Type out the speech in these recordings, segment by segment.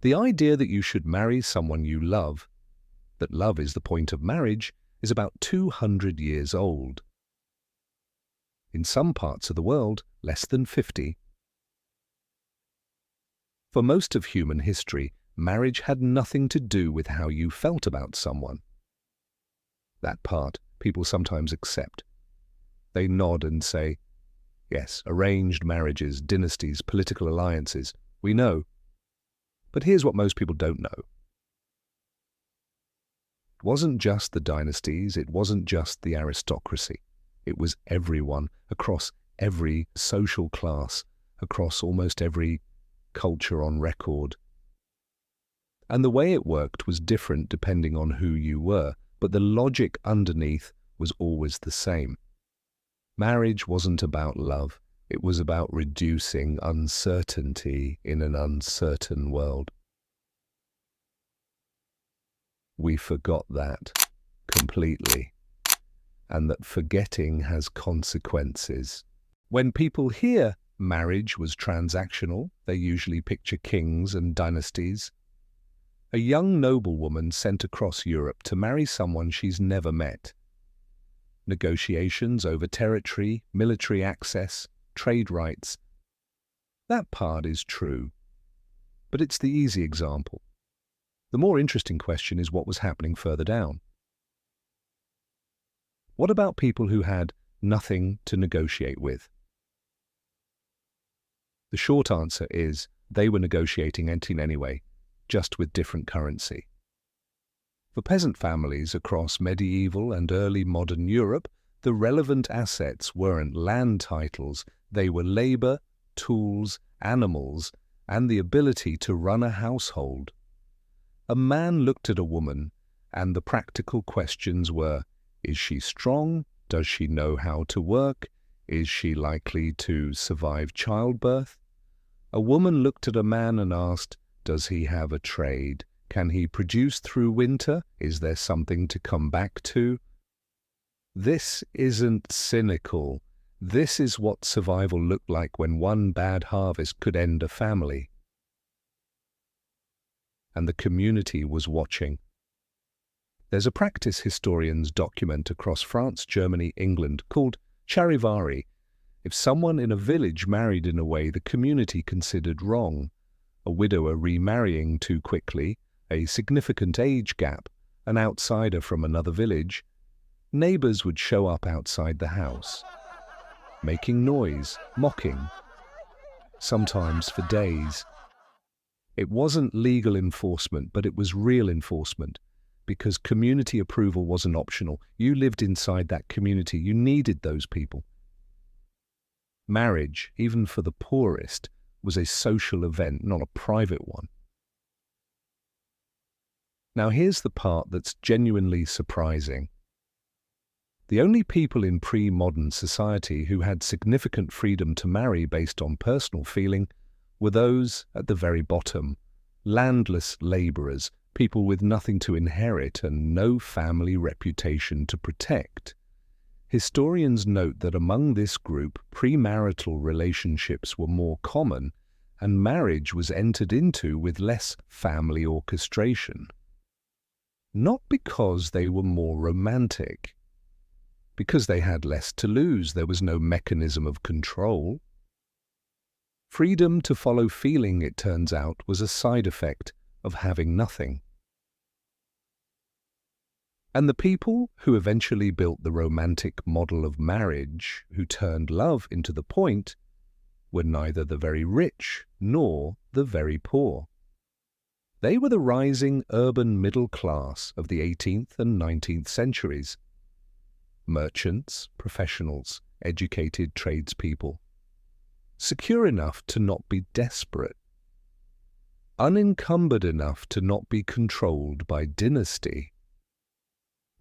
The idea that you should marry someone you love, that love is the point of marriage, is about 200 years old. In some parts of the world, less than 50. For most of human history, marriage had nothing to do with how you felt about someone. That part people sometimes accept. They nod and say, yes, arranged marriages, dynasties, political alliances, we know. But here's what most people don't know. It wasn't just the dynasties, it wasn't just the aristocracy. It was everyone, across every social class, across almost every culture on record. And the way it worked was different depending on who you were, but the logic underneath was always the same. Marriage wasn't about love, it was about reducing uncertainty in an uncertain world. We forgot that completely, and that forgetting has consequences. When people hear marriage was transactional, they usually picture kings and dynasties. A young noblewoman sent across Europe to marry someone she's never met. Negotiations over territory, military access, trade rights. That part is true, but it's the easy example. The more interesting question is what was happening further down. What about people who had nothing to negotiate with? The short answer is they were negotiating anything anyway, just with different currency. For peasant families across medieval and early modern Europe, the relevant assets weren't land titles, they were labor, tools, animals, and the ability to run a household. A man looked at a woman, and the practical questions were, is she strong? Does she know how to work? Is she likely to survive childbirth? A woman looked at a man and asked, does he have a trade? Can he produce through winter? Is there something to come back to? This isn't cynical. This is what survival looked like when one bad harvest could end a family. And the community was watching. There's a practice historians document across France, Germany, England called charivari. If someone in a village married in a way the community considered wrong, a widower remarrying too quickly, a significant age gap, an outsider from another village, neighbors would show up outside the house, making noise, mocking, sometimes for days. It wasn't legal enforcement, but it was real enforcement, because community approval wasn't optional. You lived inside that community. You needed those people. Marriage, even for the poorest, was a social event, not a private one. Now here's the part that's genuinely surprising. The only people in pre-modern society who had significant freedom to marry based on personal feeling were those at the very bottom, landless labourers, people with nothing to inherit and no family reputation to protect. Historians note that among this group, premarital relationships were more common and marriage was entered into with less family orchestration. Not because they were more romantic, because they had less to lose. There was no mechanism of control. Freedom to follow feeling, it turns out, was a side effect of having nothing. And the people who eventually built the romantic model of marriage, who turned love into the point, were neither the very rich nor the very poor. They were the rising urban middle class of the 18th and 19th centuries. Merchants, professionals, educated tradespeople. Secure enough to not be desperate. Unencumbered enough to not be controlled by dynasty.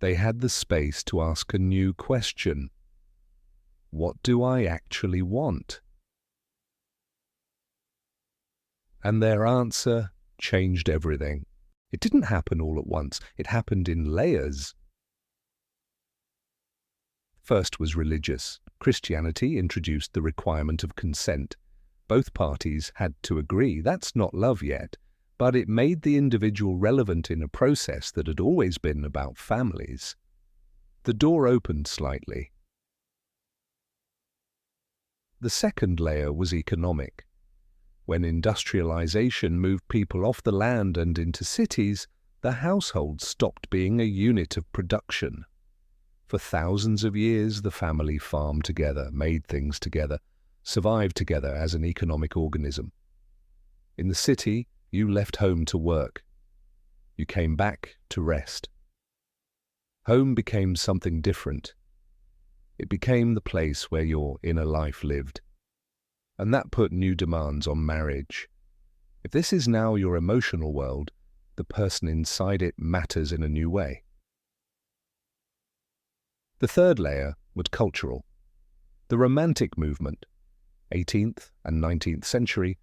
They had the space to ask a new question. What do I actually want? And their answer changed everything. It didn't happen all at once. It happened in layers. First was religious. Christianity introduced the requirement of consent. Both parties had to agree. That's not love yet, but it made the individual relevant in a process that had always been about families. The door opened slightly. The second layer was economic. When industrialization moved people off the land and into cities, the household stopped being a unit of production. For thousands of years, the family farmed together, made things together, survived together as an economic organism. In the city, you left home to work. You came back to rest. Home became something different. It became the place where your inner life lived. And that put new demands on marriage. If this is now your emotional world, the person inside it matters in a new way. The third layer was cultural. The Romantic movement, 18th and 19th century,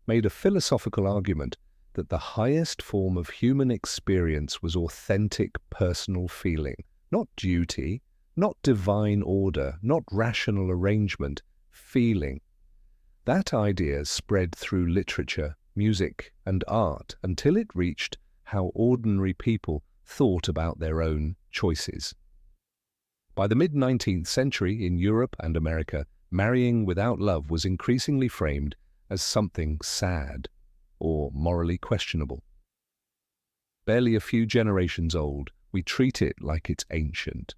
made a philosophical argument that the highest form of human experience was authentic personal feeling, not duty, not divine order, not rational arrangement, feeling. That idea spread through literature, music, and art until it reached how ordinary people thought about their own choices. By the mid-19th century, in Europe and America, marrying without love was increasingly framed as something sad or morally questionable. Barely a few generations old, we treat it like it's ancient.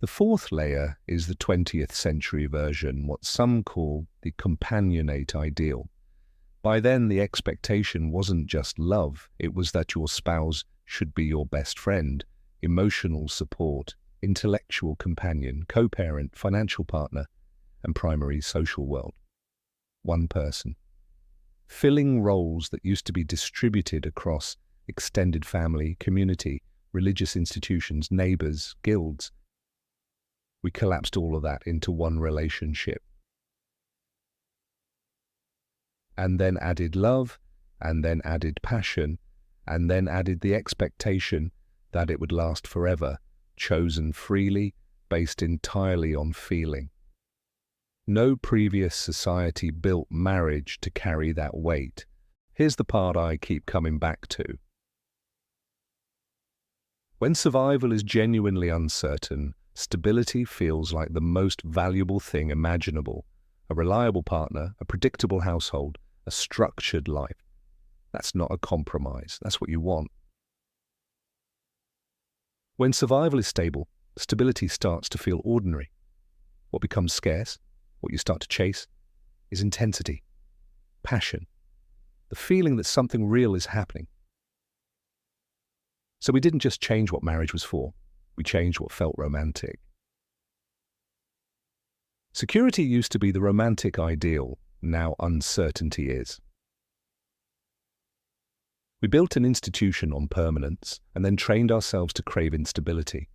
The fourth layer is the 20th century version, what some call the companionate ideal. By then, the expectation wasn't just love, it was that your spouse should be your best friend, emotional support, intellectual companion, co-parent, financial partner, and primary social world. One person. Filling roles that used to be distributed across extended family, community, religious institutions, neighbors, guilds. We collapsed all of that into one relationship. And then added love, and then added passion, and then added the expectation that it would last forever, chosen freely, based entirely on feeling. No previous society built marriage to carry that weight. Here's the part I keep coming back to. When survival is genuinely uncertain, stability feels like the most valuable thing imaginable. A reliable partner, a predictable household, a structured life. That's not a compromise. That's what you want. When survival is stable, stability starts to feel ordinary. What becomes scarce, what you start to chase, is intensity, passion, the feeling that something real is happening. So we didn't just change what marriage was for, we changed what felt romantic. Security used to be the romantic ideal, now uncertainty is. We built an institution on permanence and then trained ourselves to crave instability.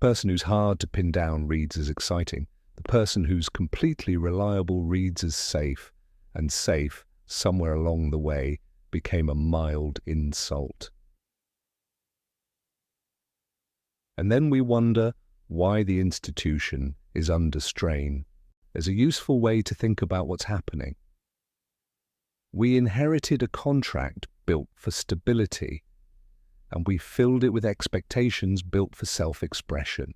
The person who's hard to pin down reads as exciting. The person who's completely reliable reads as safe, and safe, somewhere along the way, became a mild insult. And then we wonder why the institution is under strain. There's a useful way to think about what's happening. We inherited a contract built for stability, and we filled it with expectations built for self-expression.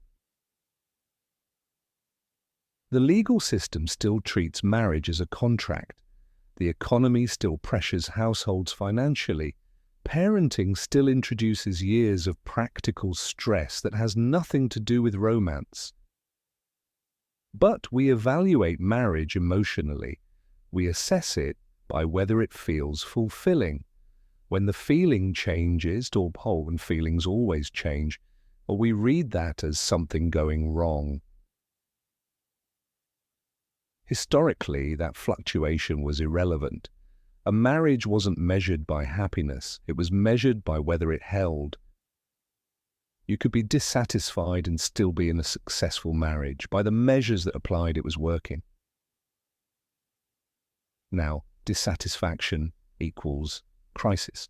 The legal system still treats marriage as a contract. The economy still pressures households financially. Parenting still introduces years of practical stress that has nothing to do with romance. But we evaluate marriage emotionally. We assess it by whether it feels fulfilling. When the feeling changes, and feelings always change, or we read that as something going wrong. Historically, that fluctuation was irrelevant. A marriage wasn't measured by happiness, it was measured by whether it held. You could be dissatisfied and still be in a successful marriage. By the measures that applied, it was working. Now, dissatisfaction equals crisis,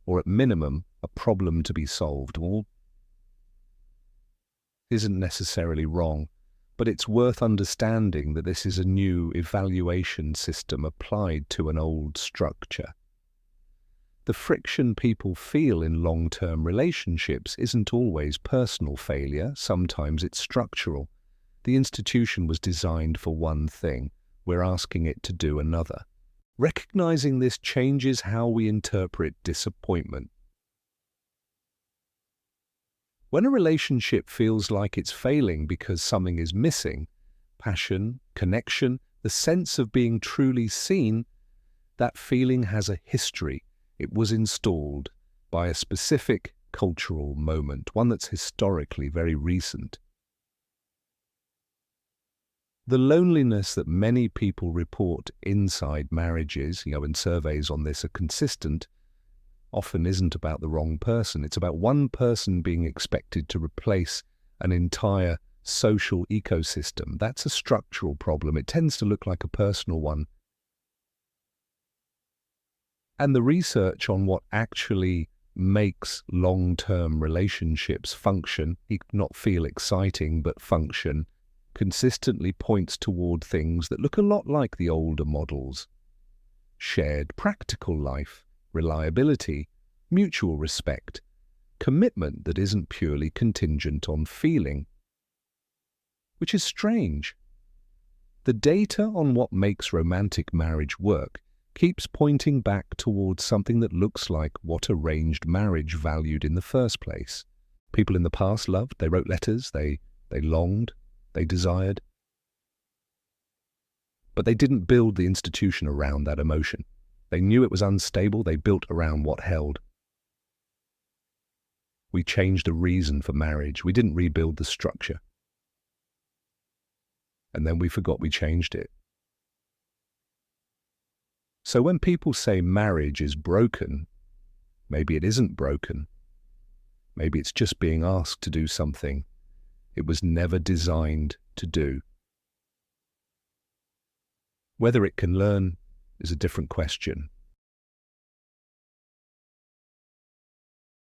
or at minimum, a problem to be solved. All isn't necessarily wrong, But it's worth understanding that this is a new evaluation system applied to an old structure. The friction people feel in long-term relationships isn't always personal failure, sometimes it's structural. The institution was designed for one thing, we're asking it to do another. Recognizing this changes how we interpret disappointment. When a relationship feels like it's failing because something is missing, passion, connection, the sense of being truly seen, that feeling has a history. It was installed by a specific cultural moment, one that's historically very recent. The loneliness that many people report inside marriages, and surveys on this are consistent, often isn't about the wrong person. It's about one person being expected to replace an entire social ecosystem. That's a structural problem. It tends to look like a personal one. And the research on what actually makes long-term relationships function, not feel exciting, but function, consistently points toward things that look a lot like the older models. Shared practical life, reliability, mutual respect, commitment that isn't purely contingent on feeling. Which is strange. The data on what makes romantic marriage work keeps pointing back towards something that looks like what arranged marriage valued in the first place. People in the past loved, they wrote letters, they longed, they desired. But they didn't build the institution around that emotion. They knew it was unstable, they built around what held. We changed the reason for marriage, we didn't rebuild the structure. And then we forgot we changed it. So when people say marriage is broken, maybe it isn't broken. Maybe it's just being asked to do something it was never designed to do. Whether it can learn is a different question.